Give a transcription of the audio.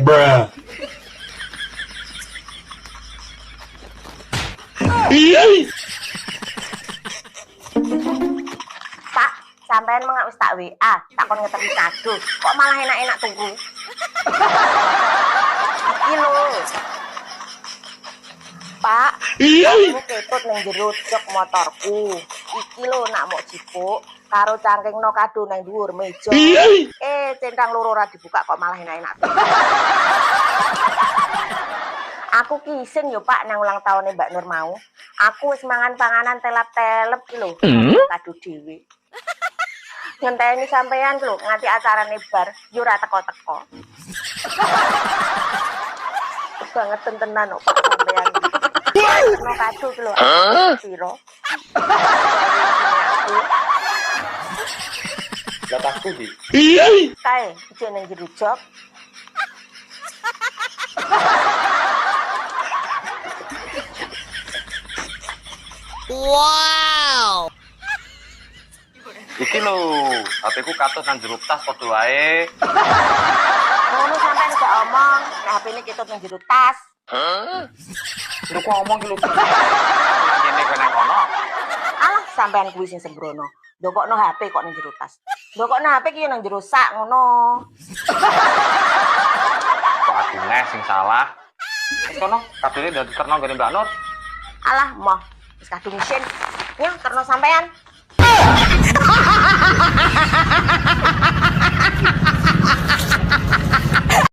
Bruh. Pak, sampean mengak wis tak WA, takon ngeteri kado. Kok malah enak-enak turu? Iki lho. Pak, aku ketut ning jero jok motorku. Iki lho nak mok jipuk karo cangkingno kado nang dhuwur meja. Centang loro ora dibuka kok malah enak-enak. Aku kising yo Pak nang ulang tahunnya Mbak Nur mau. Aku wis mangan panganan telap-telep ki lho. Kado dhewe. Ngenteni sampean lho nganti acarane bar yo ora teko-teko. Banget tenan kok Pak sampean. No kado ki lho. Piro? Lah tasku di. Kae jeneng jero jok. Wow. Iki lho, HP-ku katut nang jero tas padha wae. Ngono sampean gak omong, nek HP-ne ketut nang jero tas. Lho kok ngomong ki lho. Nang kene kene kono. Alah sampean kuwi sing sembrono. Ndokokno HP kok nang jero tas. Ndokokno HP ki yo nang jero sak ngono. Kok aku neh sing salah. Wis kono, kadone dadi terno gene Mbak Nur. Alah moh, wis kadung isin. Yo terno sampean.